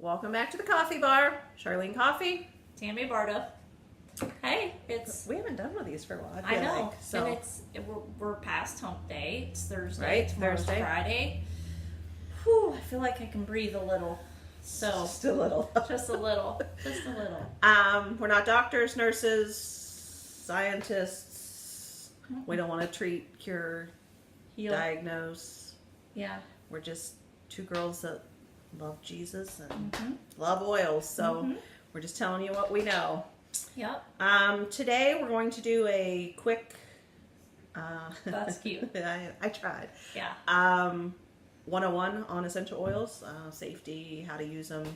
Welcome back to the coffee bar. Charleen Coffee. Tami, Bardo. Hey, We haven't done one of these for a while. I know, like, so. and we're past hump day. It's Thursday. Right, Tomorrow's Thursday. Friday. Whew, I feel like I can breathe a little. So Just a little. just a little, just a little. We're not doctors, nurses, scientists. Mm-hmm. We don't want to treat, cure, Heal. diagnose. Yeah. We're just two girls that love Jesus and Mhm. love oils. So Mhm. we're just telling you what we know. Yep. Today we're going to do a quick. That's cute. I tried. Yeah. 101 on essential oils, safety, how to use them,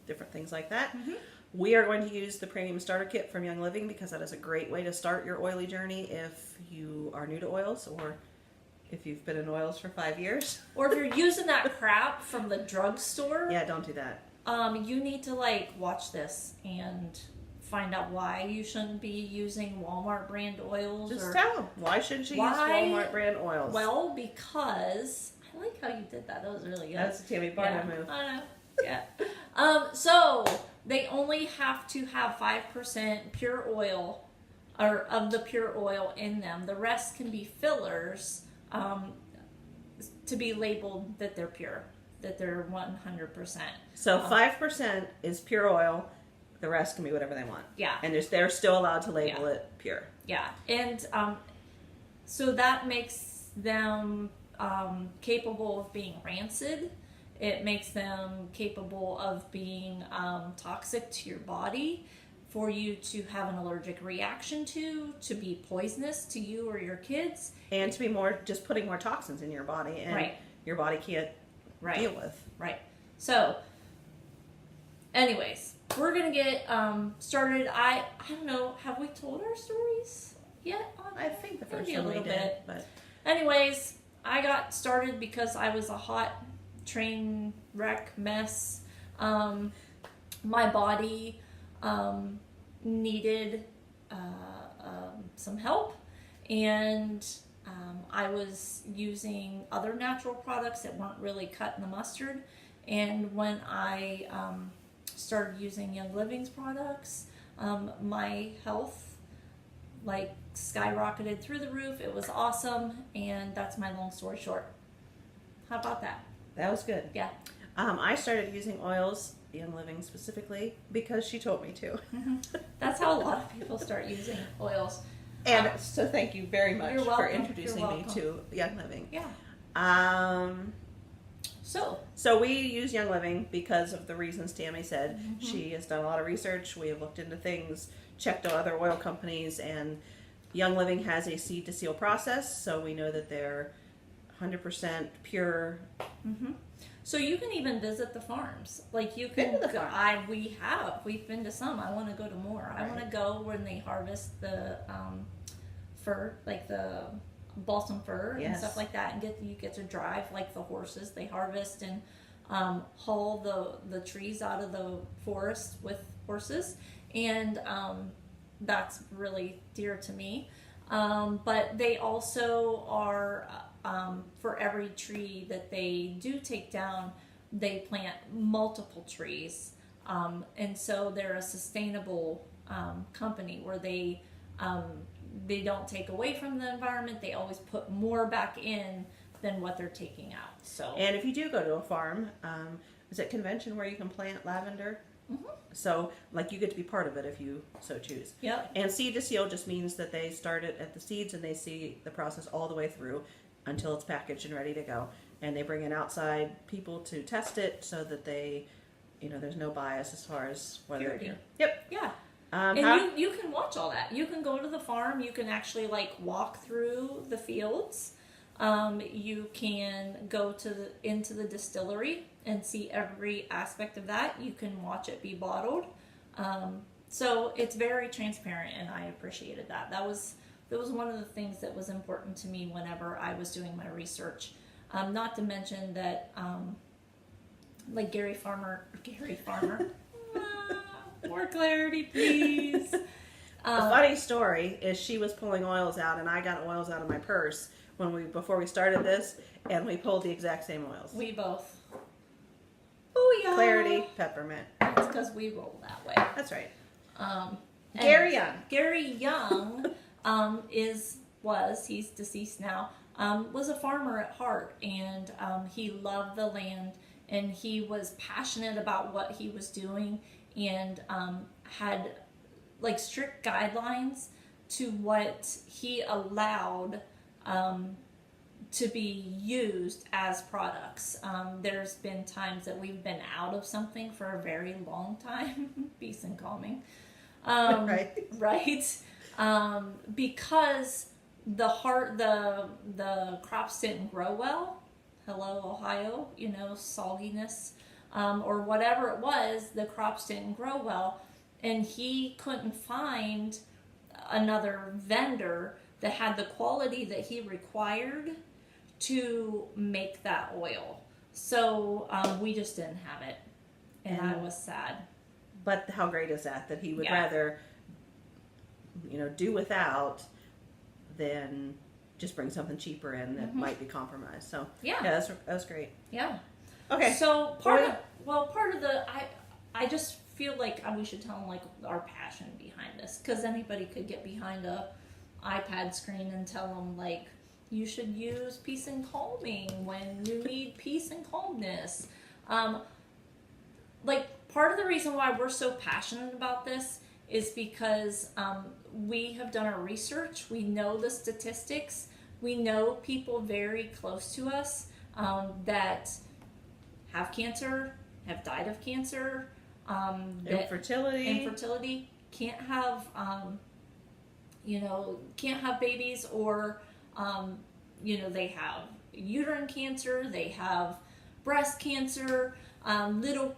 different things like that. Mhm. We are going to use the Premium Starter Kit from Young Living because that is a great way to start your oily journey if you are new to oils or if you've been in oils for 5 years. Or if you're using that crap from the drugstore, Yeah, don't do that. you need to watch this and find out why you shouldn't be using Walmart brand oils. Just or tell them. Why shouldn't you use Why? Walmart brand oils? Well, because I like how you did that. That was really good. That's a Tami Bardo Yeah, move. I know. Yeah. So they only have to have 5% pure oil, or of the pure oil in them. The rest can be fillers, to be labeled that they're pure, that they're 100%. So 5% is pure oil. The rest can be whatever they want. Yeah. And they're still allowed to label Yeah. it pure. Yeah, and so that makes them capable of being rancid. It makes them capable of being toxic to your body, for you to have an allergic reaction to be poisonous to you or your kids. And to be just putting more toxins in your body and Right. your body can't Right. deal with. Right. So, anyways, we're gonna get started. I don't know. Have we told our stories yet? I think the first Maybe a one we little did, bit. but Anyways, I got started because I was a hot train wreck mess. My body needed some help, and I was using other natural products that weren't really cutting the mustard. And when I started using Young Living's products, my health skyrocketed through the roof. It was awesome, and that's my long story short. How about that? that was good. Yeah. I started using oils, Young Living specifically, because she told me to. That's how a lot of people start using oils. And so thank you very much You're for welcome. introducing You're me to Young Living. Yeah. So we use Young Living because of the reasons Tami said. Mm-hmm. She has done a lot of research. We have looked into things, checked out other oil companies, and Young Living has a seed to seal process, so we know that they're 100% pure. Mm-hmm. So you can even visit the farms. You Been can. to the farm. We've been to some. I want to go to more. I want to go when they harvest the fur, like the balsam fir and Yes. stuff like that, and you get to drive like the horses. They harvest and haul the trees out of the forest with horses, and that's really dear to me. But they also are, for every tree that they do take down, they plant multiple trees. And so they're a sustainable company where they don't take away from the environment. They always put more back in than what they're taking out. So, And if you do go to a farm, is it convention where you can plant lavender? Mhm. So, you get to be part of it if you so choose. Yep. And seed to seal just means that they start it at the seeds and they see the process all the way through until it's packaged and ready to go. And they bring in outside people to test it so that they, there's no bias as far as whether. Purity. Yep. Yeah. How- And you can watch all that. You can go to the farm. You can actually walk through the fields. You can go into the distillery and see every aspect of that. You can watch it be bottled. So it's very transparent, and I appreciated that. That was one of the things that was important to me whenever I was doing my research. Not to mention that, Gary Farmer. More clarity, please. The funny story is she was pulling oils out and I got oils out of my purse before we started this, and we pulled the exact same oils. We both. Oh yeah. Clarity, peppermint. That's because we roll that way. That's right. And Gary Young. Gary Young he's deceased now, was a farmer at heart, and he loved the land, and he was passionate about what he was doing, and had like strict guidelines to what he allowed to be used as products. There's been times that we've been out of something for a very long time. Peace and calming. Right. Right. Because the crops didn't grow well. Hello, Ohio, sogginess, or whatever it was, the crops didn't grow well. And he couldn't find another vendor that had the quality that he required to make that oil. So we just didn't have it. And I was sad. But how great is that he would Yeah. rather, do without than just bring something cheaper in that might be compromised. So Yeah. that was great. Yeah. Okay. So part of the I just feel like we should tell them like our passion behind this, because anybody could get behind a iPad screen and tell them like you should use peace and calming when you need peace and calmness. Like part of the reason why we're so passionate about this is because we have done our research. We know the statistics. We know people very close to us that have cancer, have died of cancer, infertility, can't have babies, or they have uterine cancer, they have breast cancer. Little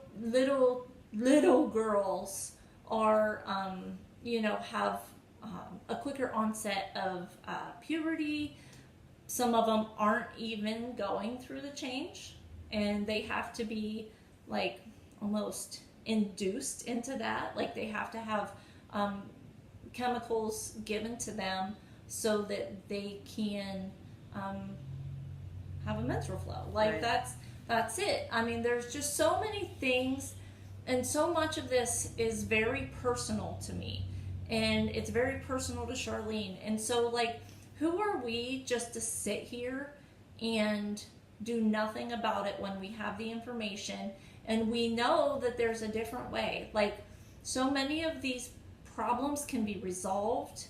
girls are have a quicker onset of puberty. Some of them aren't even going through the change, and they have to be like almost induced into that. Like they have to have chemicals given to them so that they can have a menstrual flow. Like right. that's it. I mean, there's just so many things, and so much of this is very personal to me, and it's very personal to Charleen. And so, like, who are we just to sit here and do nothing about it when we have the information and we know that there's a different way? Like, so many of these problems can be resolved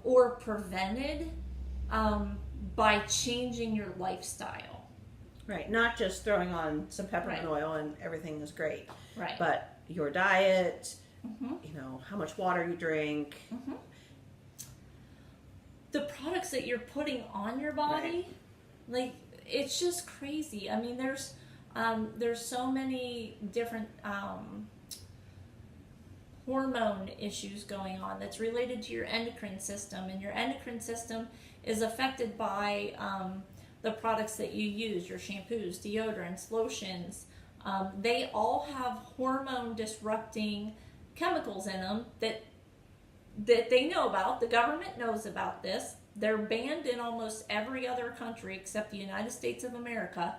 or prevented by changing your lifestyle. Right. Not just throwing on some peppermint Right. oil and everything is great. Right. But your diet, Mm-hmm. how much water you drink. Mm-hmm. The products that you're putting on your body, like, it's just crazy. I mean, there's so many different hormone issues going on that's related to your endocrine system, and your endocrine system is affected by the products that you use, your shampoos, deodorants, lotions. They all have hormone disrupting chemicals in them that they know about. The government knows about this. They're banned in almost every other country except the United States of America.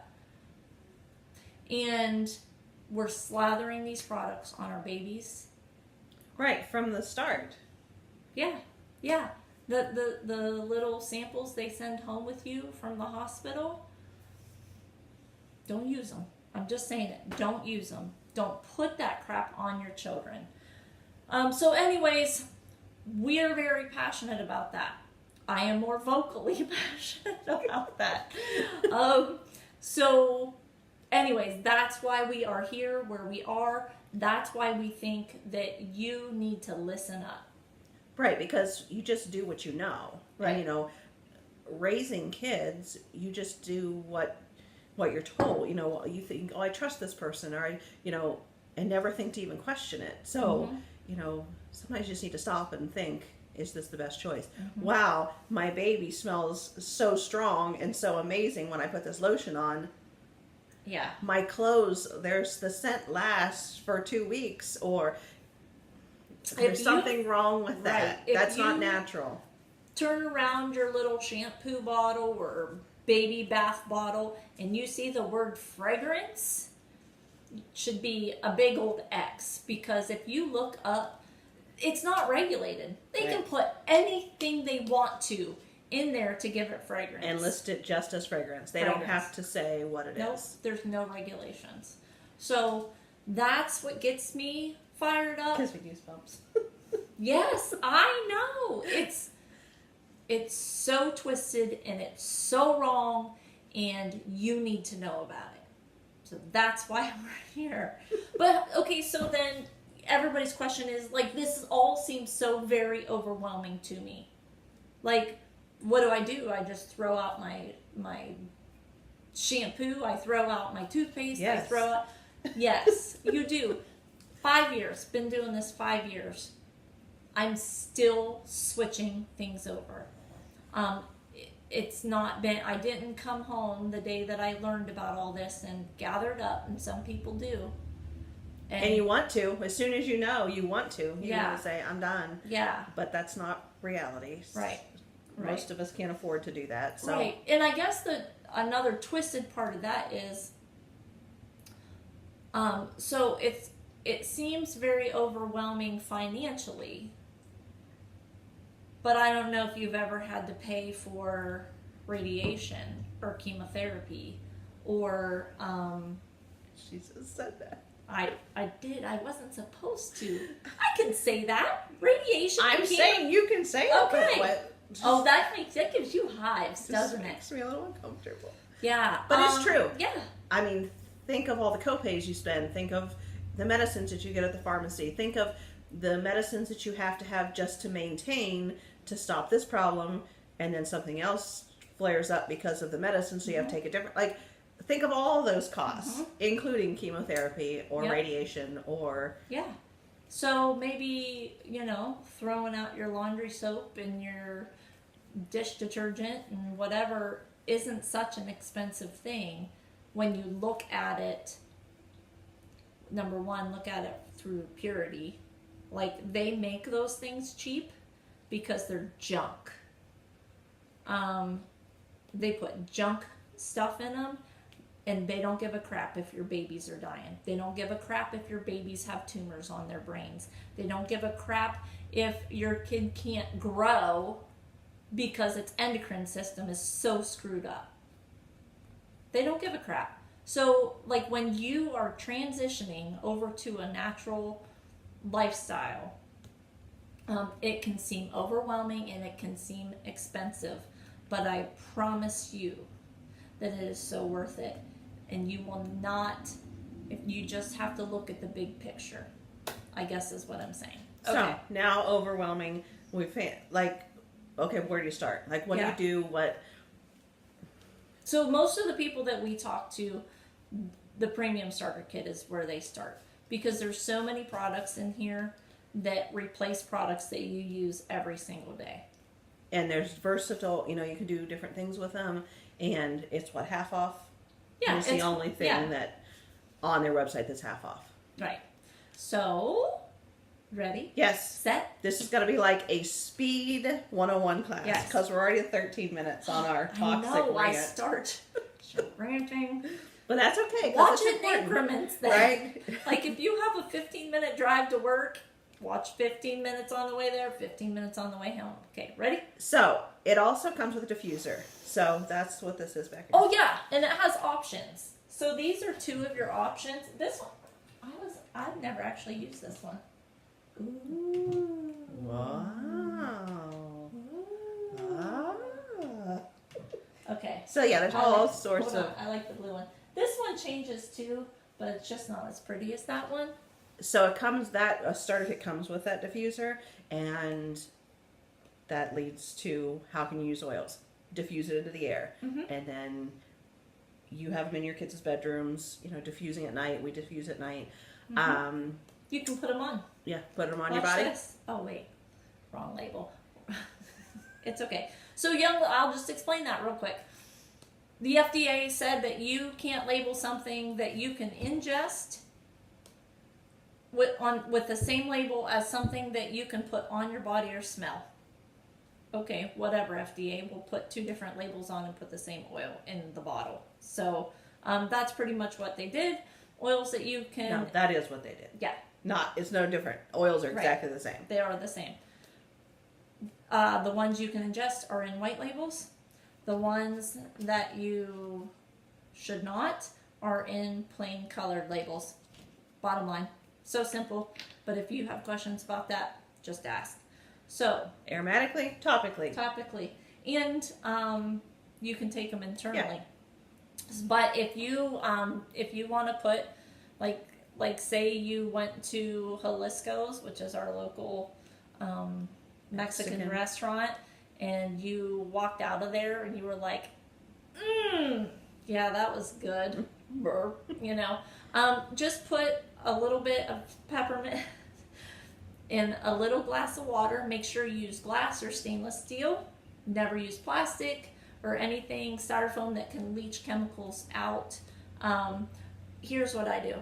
And we're slathering these products on our babies. Right, from the start. Yeah. The little samples they send home with you from the hospital, don't use them. I'm just saying it. Don't use them. Don't put that crap on your children. So anyways, we are very passionate about that. I am more vocally passionate about that. So anyways, that's why we are here where we are. That's why we think that you need to listen up. Right, because you just do what you know. Right. And, raising kids, you just do what you're told. You think, oh, I trust this person, or and never think to even question it. So, sometimes you just need to stop and think, is this the best choice? Mm-hmm. Wow, my baby smells so strong and so amazing when I put this lotion on. Yeah. My clothes, the scent lasts for 2 weeks, or there's something wrong with that. Right. That's not natural. Turn around your little shampoo bottle or baby bath bottle and you see the word fragrance, should be a big old X, because if you look up, it's not regulated. They can put anything they want to in there to give it fragrance. And list it just as fragrance. They don't have to say what it Nope, is. there's no regulations. So that's what gets me fired up. Gives me goosebumps. Yes, I know. It's so twisted and it's so wrong, and you need to know about it. So that's why we're here. But okay, so then everybody's question is, like, this all seems so very overwhelming to me. Like, what do? I just throw out my shampoo, I throw out my toothpaste, Yes. I throw out... Yes, you do. 5 years, been doing this 5 years. I'm still switching things over. It's not been, I didn't come home the day that I learned about all this and gathered up, and some people do. And you want to. As soon as you know, you want to. You Yeah. want to say, I'm done. Yeah. But that's not reality. Right. Most of us can't afford to do that. So. Right. And I guess another twisted part of that is, so it seems very overwhelming financially, but I don't know if you've ever had to pay for radiation or chemotherapy or She just said that. I did. I wasn't supposed to. I can say that. Radiation. I'm saying you can say it. Okay. But what? Oh, that gives you hives, Just doesn't it? makes me a little uncomfortable. Yeah. But it's true. Yeah. I mean, think of all the copays you spend. Think of the medicines that you get at the pharmacy. Think of the medicines that you have to have just to maintain to stop this problem, and then something else flares up because of the medicine, so you have to take a different... Like, think of all those costs, including chemotherapy or Yep. radiation or... Yeah. So maybe, throwing out your laundry soap and your dish detergent and whatever isn't such an expensive thing when you look at it. Number one, look at it through purity. Like, they make those things cheap because they're junk. They put junk stuff in them, and they don't give a crap if your babies are dying. They don't give a crap if your babies have tumors on their brains. They don't give a crap if your kid can't grow because its endocrine system is so screwed up. They don't give a crap. So, like, when you are transitioning over to a natural lifestyle, it can seem overwhelming and it can seem expensive, but I promise you that it is so worth it. And you will not, if you just have to look at the big picture, I guess is what I'm saying. Okay. So, now overwhelming. We've had, like, okay, where do you start? Like, what do you do? What... So most of the people that we talk to, the premium starter kit is where they start, because there's so many products in here that replace products that you use every single day. And there's versatile, you can do different things with them, and it's what, half off? Yeah, it's the only thing that on their website that's half off. Right. So, ready? Yes. Set? This is going to be like a speed 101 class. Yes. Because we're already at 13 minutes on our toxic I know, rant. I start ranting. But that's okay. 'cause Watch it's it in important, increments then. Right? Like, if you have a 15-minute drive to work, watch 15 minutes on the way there, 15 minutes on the way home. Okay, ready? So, it also comes with a diffuser. So, that's what this is back here. Oh, yeah, and it has options. So these are two of your options. This one, I've never actually used this one. Ooh. Wow. Ooh. Ah. Okay. So, yeah, there's all sorts hold of... on, I like the blue one. This one changes too, but it's just not as pretty as that one. So, it comes a starter kit comes with that diffuser, and that leads to how can you use oils? Diffuse it into the air. And then you have them in your kids' bedrooms, diffusing at night. We diffuse at night. You can put them on. Yeah, put them on Watch your body. this. Oh, wait. Wrong label. It's okay. So, I'll just explain that real quick. The FDA said that you can't label something that you can ingest with the same label as something that you can put on your body or smell. Okay, whatever, FDA. We'll put two different labels on and put the same oil in the bottle. So that's pretty much what they did. oils that you can. No, that is what they did. Yeah. It's no different. Oils are exactly the same. They are the same. The ones you can ingest are in white labels. The ones that you should not are in plain colored labels. Bottom line. So simple. But if you have questions about that, just ask. So, aromatically, topically. And you can take them internally. Yeah. But if you want to put, like say you went to Jalisco's, which is our local Mexican restaurant, and you walked out of there and you were like, yeah, that was good. You know, just put a little bit of peppermint in a little glass of water. Make sure you use glass or stainless steel. Never use plastic or anything styrofoam that can leach chemicals out. Here's what I do,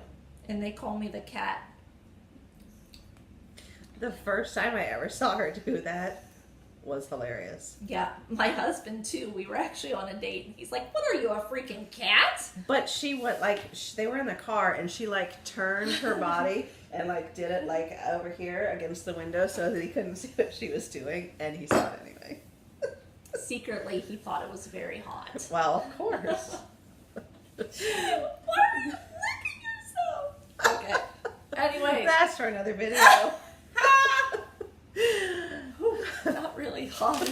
and they call me the cat. The first time I ever saw her do that was hilarious. Yeah, my husband too. We were actually on a date, and he's like, "What are you, a freaking cat?" But she went they were in the car, and she turned her body and did it over here against the window so that he couldn't see what she was doing, and he saw it anyway. Secretly, he thought it was very hot. Well, of course. Why are you licking yourself? Okay. Anyway. That's for another video. Not really hot.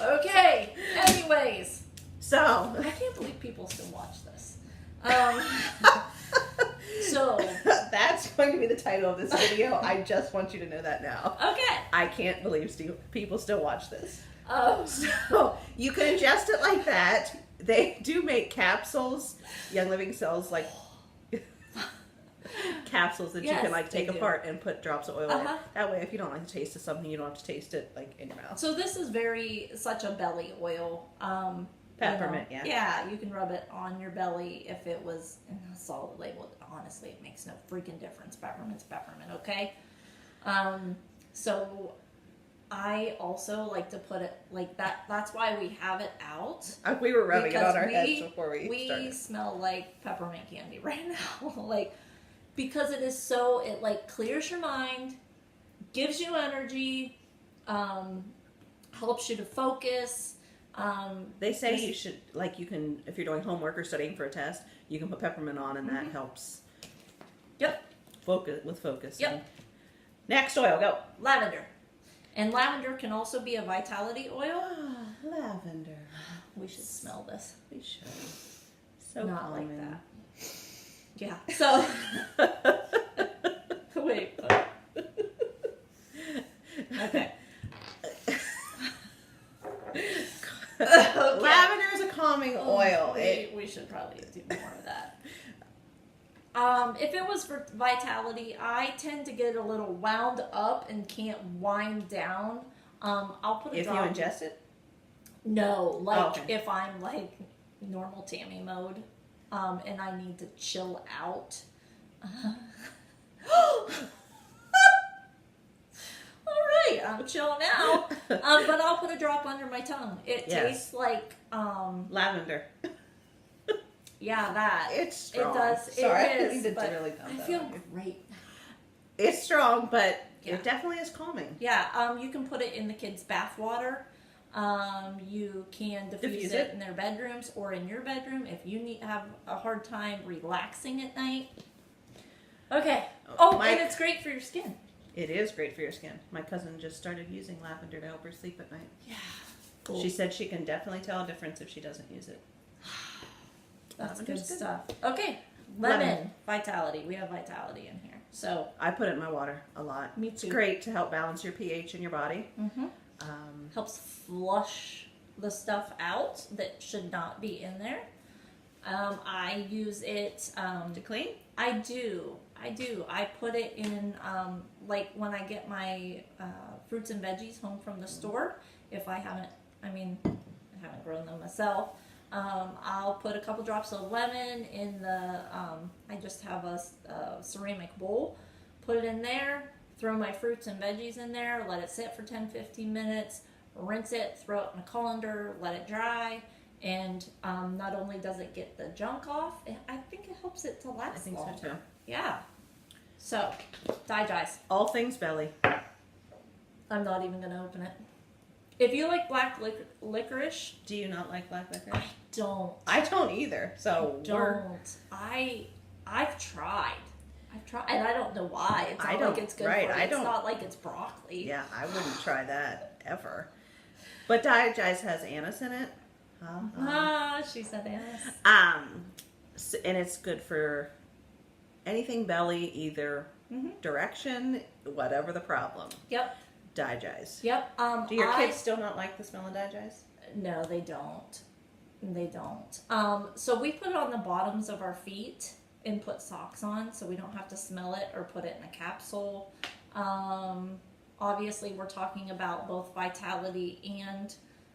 Okay. Anyways. So. I can't believe people still watch this. So. That's going to be the title of this video. I just want you to know that now. Okay. I can't believe people still watch this. Oh. So, you can ingest it like that. They do make capsules, Young Living sells capsules that you can take apart and put drops of oil in. That way, if you don't like the taste of something, you don't have to taste it in your mouth. So this is such a belly oil. Peppermint, Yeah, you can rub it on your belly if it was in a solid label. Honestly, it makes no freaking difference. Peppermint's peppermint, okay? So I also like to put it like that. That's why we have it out. We were rubbing it on our heads before we started. We smell like peppermint candy right now. Because it is it clears your mind, gives you energy, helps you to focus. They say you should, you can, if you're doing homework or studying for a test, you can put peppermint on, and that helps. Yep. Focus. Yep. And next oil, go. Lavender. And lavender can also be a vitality oil. Lavender. We should smell this. We should. So not calming. like that. Yeah. So. Wait. Okay. Lavender is a calming oil. We should probably do more of that. If it was for vitality, I tend to get a little wound up and can't wind down. I'll put a drop. If you ingest it? No, if I'm normal Tami mode, and I need to chill out. All right, I'm chill now. But I'll put a drop under my tongue. It tastes like lavender. Yeah, that. It's strong. It does. Sorry, it is. I really I feel great. It's strong, but it definitely is calming. Yeah. You can put it in the kids' bath water. You can diffuse it in their bedrooms or in your bedroom if you have a hard time relaxing at night. Okay. And it's great for your skin. It is great for your skin. My cousin just started using lavender to help her sleep at night. Yeah. Cool. She said she can definitely tell a difference if she doesn't use it. That's good stuff. Okay. Lemon. Vitality. We have vitality in here. So I put it in my water a lot. Me too. It's great to help balance your pH in your body. Mm-hmm. Helps flush the stuff out that should not be in there. I use it to clean. I do. I put it in when I get my fruits and veggies home from the store. If I haven't grown them myself. I'll put a couple drops of lemon in the. I just have a ceramic bowl. Put it in there. Throw my fruits and veggies in there. Let it sit for 10-15 minutes. Rinse it. Throw it in a colander. Let it dry. And not only does it get the junk off, I think it helps it to last I think longer. so too. Yeah. So, Digest. All things belly. I'm not even going to open it. If you like black licorice, Do you not like black licorice? I I don't either. So I've tried, and I don't know why. It's not like it's good for you. It's not like it's broccoli. Yeah, I wouldn't try that ever. But Digest has anise in it. She said anise. And it's good for anything belly, either direction, whatever the problem. Yep. Digest. Yep. Do your kids still not like the smell of Digest? No, they don't. They don't. So we put it on the bottoms of our feet and put socks on so we don't have to smell it or put it in a capsule. Obviously, we're talking about both Vitality and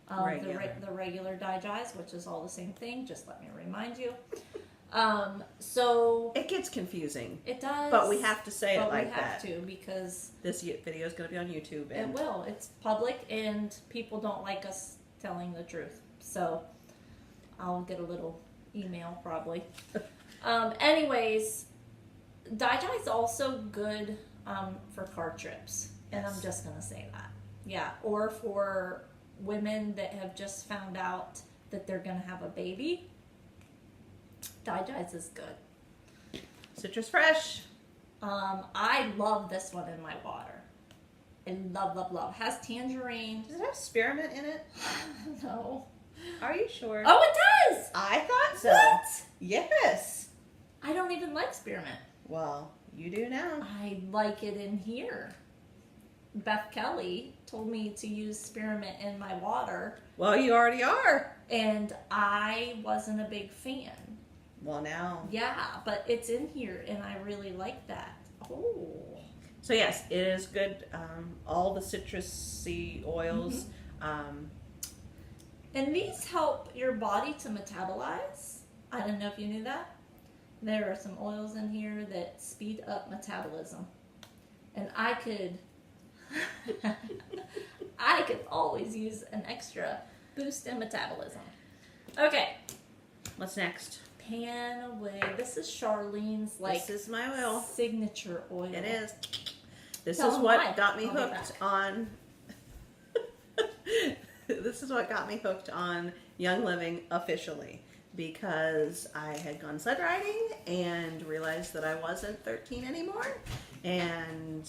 the regular Digest, which is all the same thing. Just let me remind you. So it gets confusing. It does. But we have to say it like that. We have to because this video is going to be on YouTube. It will. It's public and people don't like us telling the truth. So I'll get a little email probably. Anyways, Digest is also good for car trips. And I'm just going to say that. Yeah. Or for women that have just found out that they're going to have a baby. Digest is good. Citrus Fresh. I love this one in my water. And love. Has tangerine. Does it have spearmint in it? No. Are you sure? Oh, it does! I thought so. What? Yes. I don't even like spearmint. Well, you do now. I like it in here. Beth Kelly told me to use spearmint in my water. Well, you already are. And I wasn't a big fan. Well, now. Yeah, but it's in here, and I really like that. Oh. So, yes, it is good. All the citrusy oils. And these help your body to metabolize. I don't know if you knew that. There are some oils in here that speed up metabolism. And I could always use an extra boost in metabolism. Okay. What's next? Pan away. This is Charleen's This is my oil. signature oil. It is. This Tell is them what why. got me I'll be hooked on. This is what got me hooked on Young Living officially, because I had gone sled riding and realized that I wasn't 13 anymore and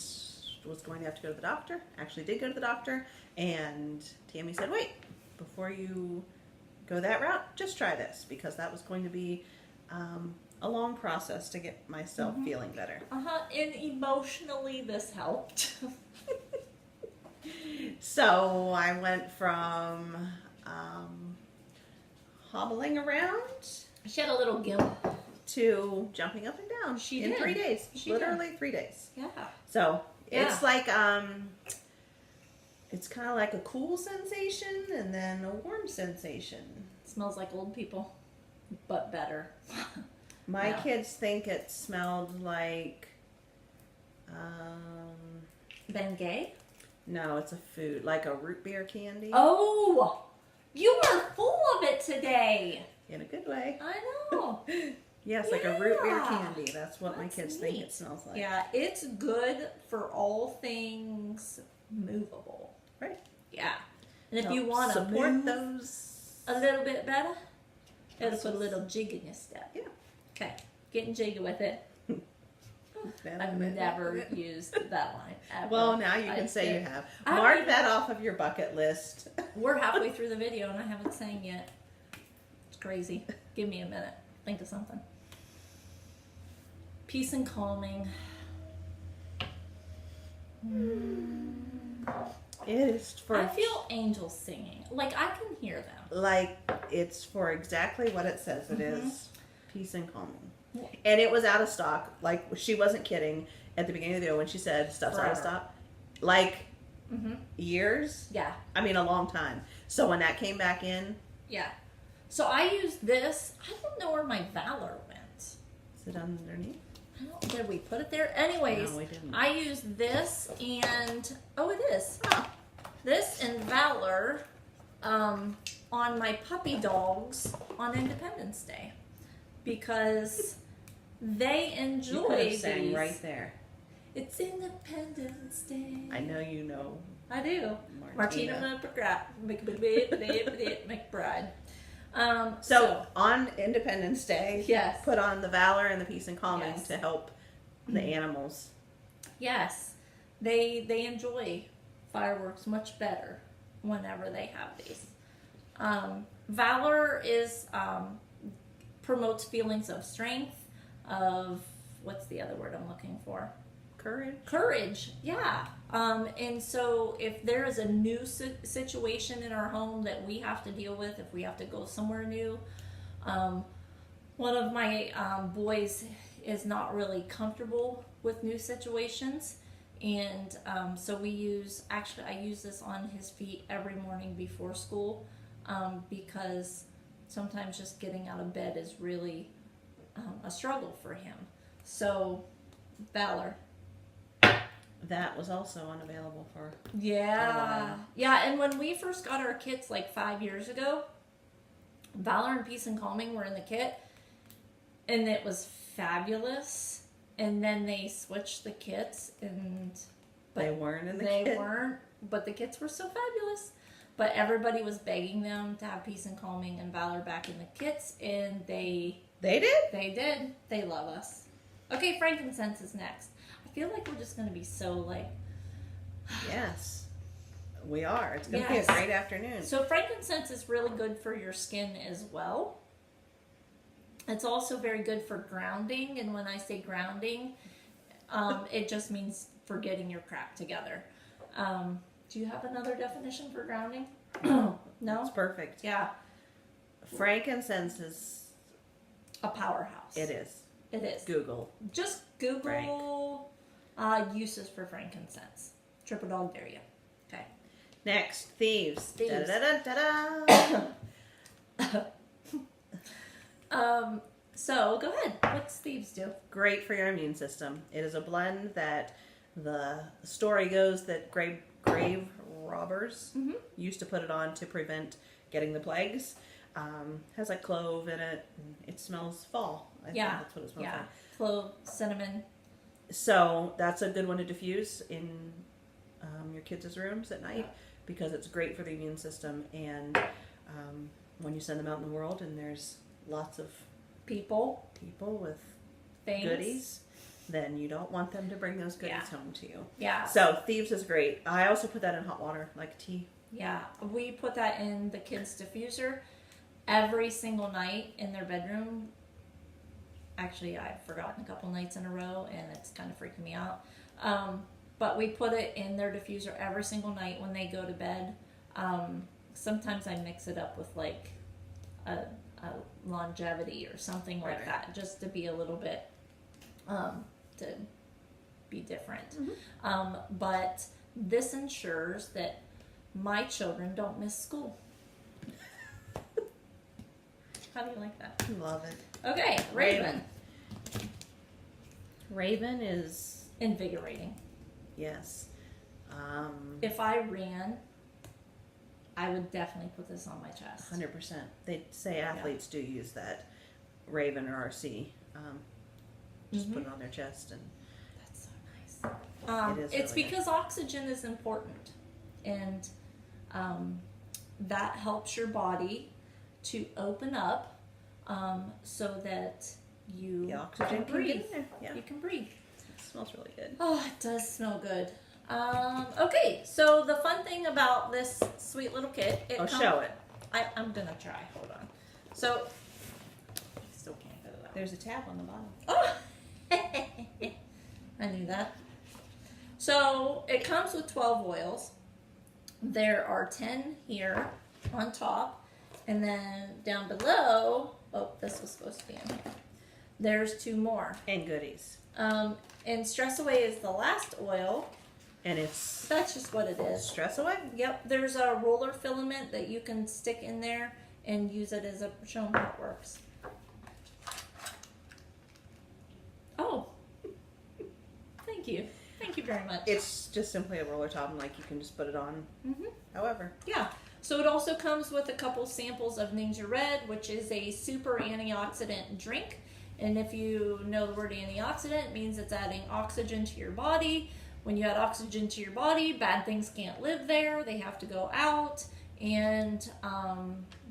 was going to have to go to the doctor. Actually did go to the doctor, and Tami said, wait, before you go that route, just try this, because that was going to be a long process to get myself feeling better. And emotionally this helped. So I went from hobbling around She had a little gimp. to jumping up and down She in did. 3 days. She Literally 3 days. Yeah. So Yeah. it's like it's kind of like a cool sensation and then a warm sensation. Smells like old people, but better. My Yeah. kids think it smelled like Bengay? no, it's a food, like a root beer candy. Oh, you are full of it today. In a good way. I know. Yes, like a root beer Yeah. candy. That's what my That's kids think neat. it smells like. Yeah, it's good for all things movable. Right. Yeah. And if So you want to support move those a little bit better, it'll muscles. put a little jig in your step. Yeah. Okay. Getting jiggy with it. I've never used that line ever. Well, now you can say you have. Mark that off of your bucket list. We're halfway through the video and I haven't sang yet. It's crazy. Give me a minute. Think of something. Peace and calming. It is for I feel angels singing. Like I can hear them. like it's for exactly what it says it is. Peace and calming. Yeah. And it was out of stock. Like, she wasn't kidding at the beginning of the video when she said stuff's out of Forever. stock. Like years. Yeah. I mean, a long time. So when that came back in, Yeah. So I used this. I don't know where my Valor went. is it underneath? I don't, did we put it there? Anyways, No, we didn't. I used this and oh, it is. Oh. This and Valor on my puppy dogs on Independence Day because they enjoy You could have sang these. right there. It's Independence Day. I know you know. I do. Martina McBride. So on Independence Day, Yes. put on the valor and the peace and calming Yes. to help the animals. Yes, they enjoy fireworks much better whenever they have these. Valor is promotes feelings of strength, of what's the other word I'm looking for? Courage, yeah. And so if there is a new situation in our home that we have to deal with, if we have to go somewhere new, one of my boys is not really comfortable with new situations. And so I use this on his feet every morning before school because sometimes just getting out of bed is really a struggle for him. So, Valor. That was also unavailable for Yeah. Yeah, and when we first got our kits like 5 years ago, Valor and Peace and Calming were in the kit, and it was fabulous. And then they switched the kits, but they weren't in the they kit. weren't, but the kits were so fabulous. But everybody was begging them to have Peace and Calming and Valor back in the kits, and they They did? They did. They love us. Okay, frankincense is next. I feel like we're just going to be so like... Yes. We are. It's going to Yes. be a great afternoon. So frankincense is really good for your skin as well. It's also very good for grounding. And when I say grounding, it just means for getting your crap together. Do you have another definition for grounding? No? It's perfect. Yeah. Frankincense is... A powerhouse. It is. It is. Google. Just Google uses for frankincense. Triple dog dare you. Okay. Next, thieves. Thieves. Da-da-da-da-da. So go ahead. What's thieves do? Great for your immune system. It is a blend that the story goes that grave robbers used to put it on to prevent getting the plagues. Has like clove in it. And it smells fall. I think that's what it smells like. Clove, cinnamon. So that's a good one to diffuse in your kids' rooms at night because it's great for the immune system. And when you send them out in the world and there's lots of People with things. goodies, then you don't want them to bring those goodies home to you. Yeah. So thieves is great. I also put that in hot water, like tea. Yeah. We put that in the kids' diffuser every single night in their bedroom. Actually, I've forgotten a couple nights in a row, and it's kind of freaking me out. But we put it in their diffuser every single night when they go to bed. Sometimes I mix it up with like a longevity or something like that, just to be a little bit, to be different. But this ensures that my children don't miss school. How do you like that? Love it. Okay, Raven. Raven is, Invigorating. yes. If I ran, I would definitely put this on my chest. 100%. They say athletes do use that Raven or RC. Just put it on their chest and That's so nice. It is It's really because oxygen is important, and that helps your body to open up so that you the oxygen can can breathe. get in there. Yeah, You can breathe. it smells really good. Oh, it does smell good. Okay, so the fun thing about this sweet little kit, Show it. I'm gonna try. Hold on. So, I still can't get it out. There's a tab on the bottom. Oh, I knew that. So it comes with 12 oils. There are 10 here on top, and then down below. Oh, this was supposed to be in here. There's 2 more. And goodies. And Stress Away is the last oil. And it's That's just what it is. stress away. Yep, there's a roller filament that you can stick in there and use it as a show 'em how it works. Oh, thank you. Thank you very much. It's just simply a roller top, and like you can just put it on. However, Yeah, So it also comes with a couple samples of Ninja Red, which is a super antioxidant drink. And if you know the word antioxidant, it means it's adding oxygen to your body. When you add oxygen to your body, bad things can't live there. They have to go out, and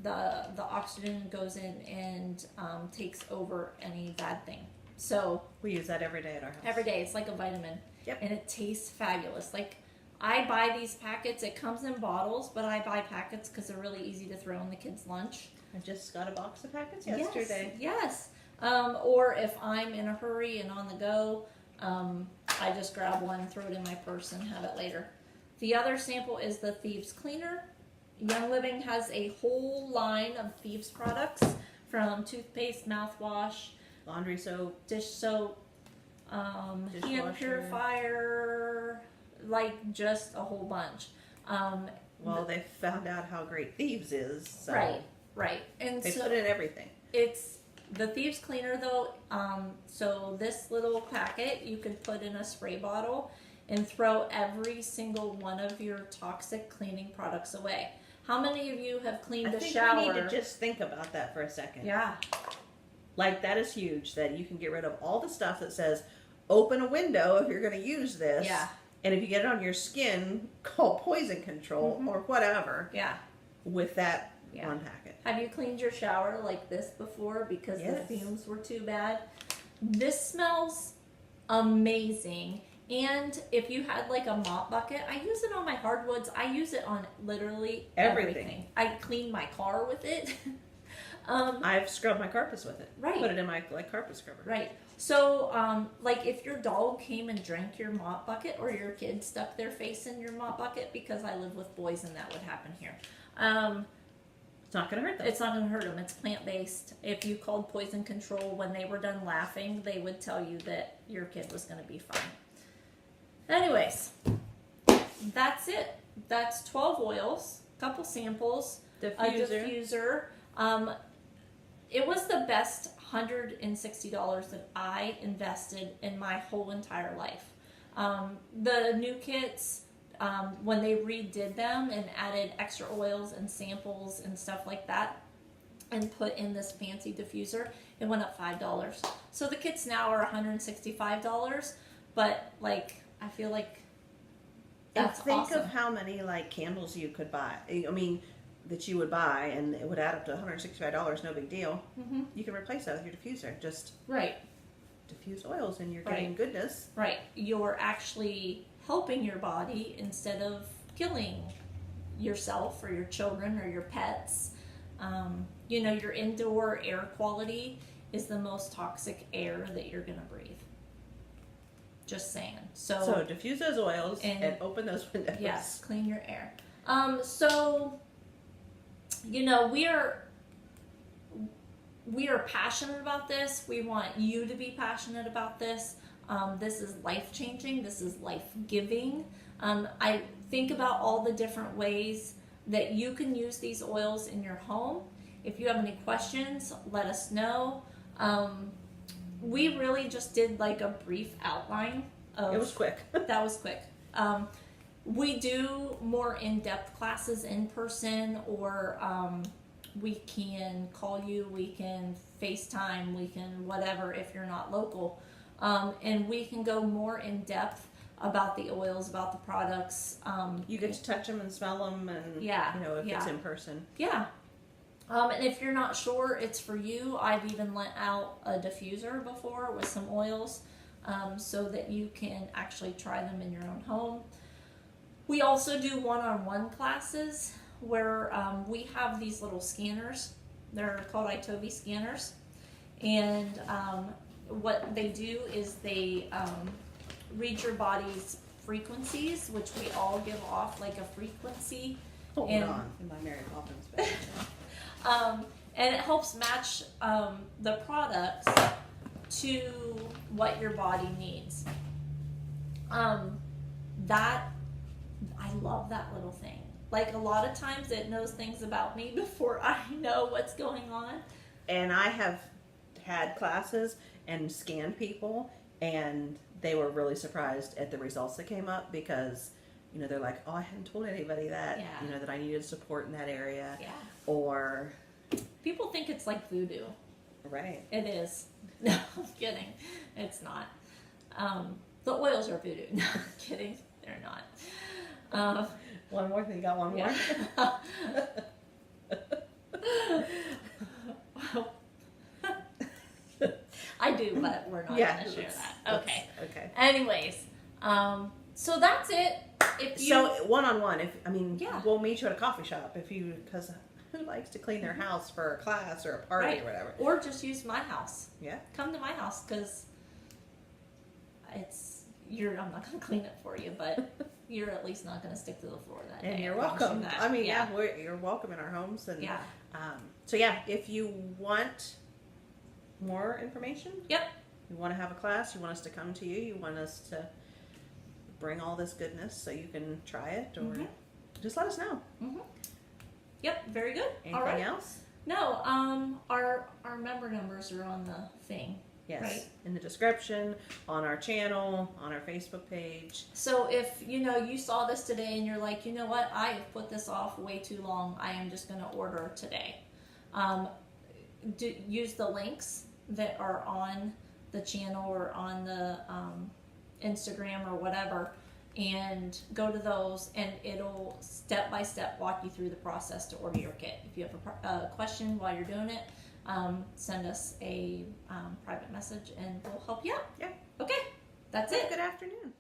the oxygen goes in and takes over any bad thing. So we use that every day at our house. Every day. It's like a vitamin. Yep. And it tastes fabulous. Like, I buy these packets. It comes in bottles, but I buy packets because they're really easy to throw in the kids' lunch. I just got a box of packets yesterday. Yes. Or if I'm in a hurry and on the go, I just grab one, throw it in my purse, and have it later. The other sample is the Thieves Cleaner. Young Living has a whole line of Thieves products, from toothpaste, mouthwash, Laundry soap, dish soap, hand Dishwasher. purifier, like just a whole bunch. Well, they found out how great Thieves is, so Right. And they so put in everything. it's the Thieves Cleaner, though. So this little packet you can put in a spray bottle and throw every single one of your toxic cleaning products away. How many of you have cleaned a shower? We need to just think about that for a second. Yeah. Like, that is huge, that you can get rid of all the stuff that says, open a window if you're going to use this. Yeah. And if you get it on your skin, call poison control or whatever. Yeah. With that one packet. Have you cleaned your shower like this before because Yes. the fumes were too bad? This smells amazing. And if you had like a mop bucket, I use it on my hardwoods. I use it on literally everything. I clean my car with it. I've scrubbed my carpets with it. Right. Put it in my carpet scrubber. Right. So, like, if your dog came and drank your mop bucket, or your kid stuck their face in your mop bucket, because I live with boys and that would happen here. It's not going to hurt them. It's not going to hurt them. It's plant-based. If you called poison control, when they were done laughing, they would tell you that your kid was going to be fine. Anyways, that's it. That's 12 oils, a couple samples, a diffuser. It was the best $160 that I invested in my whole entire life. The new kits, when they redid them and added extra oils and samples and stuff like that, and put in this fancy diffuser, it went up $5. So the kits now are $165, but like, I feel like that's think awesome. of how many like candles you could buy. I mean, that you would buy, and it would add up to $165. No big deal. Mm-hmm. You can replace that with your diffuser. Just Right. diffuse oils, and you're getting goodness. Right. You're actually helping your body instead of killing yourself or your children or your pets. You know, your indoor air quality is the most toxic air that you're going to breathe. Just saying. So diffuse those oils and open those windows. Yes, clean your air. So, you know, we are passionate about this. We want you to be passionate about this. This is life-changing. This is life-giving. I think about all the different ways that you can use these oils in your home. If you have any questions, let us know. We really just did like a brief outline of... It was quick. That was quick. We do more in-depth classes in person, or we can call you, we can FaceTime, we can whatever if you're not local. And we can go more in-depth about the oils, about the products. You get to touch them and smell them, and you know, if it's in person. Yeah. And if you're not sure it's for you, I've even lent out a diffuser before with some oils, so that you can actually try them in your own home. We also do one-on-one classes where we have these little scanners. They're called Itobi scanners. And what they do is they read your body's frequencies, which we all give off like a frequency. Hold on, in my Mary Poppins bag. And it helps match the products to what your body needs. That, I love that little thing. Like, a lot of times it knows things about me before I know what's going on. And I have had classes and scanned people, and they were really surprised at the results that came up, because you know, they're like, oh, I hadn't told anybody that, Yeah. you know, that I needed support in that area. Yeah. Or, People think it's like voodoo. right. It is. No, I'm kidding. It's not. The oils are voodoo. No, I'm kidding. They're not. One more thing. You got one more? I do, but we're not Yeah, going to share let's- that. Okay. Okay. Anyways, so that's it. If you, So one-on-one, if I mean, Yeah. we'll meet you at a coffee shop if you, because who likes to clean their house for a class or a party Right. or whatever? or just use my house. Yeah. Come to my house because I'm not going to clean it for you, but you're at least not going to stick to the floor that day. And you're I promise you welcome. that. I mean, you're welcome in our homes. And Yeah. so yeah, if you want more information, Yep. you want to have a class, you want us to come to you, you want us to bring all this goodness so you can try it, or Mhm. just let us know. Mm-hmm. Yep. Very good. Anything All right. else? No. Our member numbers are on the thing. Yes. Right. In the description, on our channel, on our Facebook page. So if you saw this today and you're like, you know what, I have put this off way too long. I am just going to order today. Use the links that are on the channel or on the Instagram or whatever, and go to those, and it'll step by step walk you through the process to order your kit. If you have a question while you're doing it, send us a private message and we'll help you out. Yeah. Okay, that's it. Good afternoon.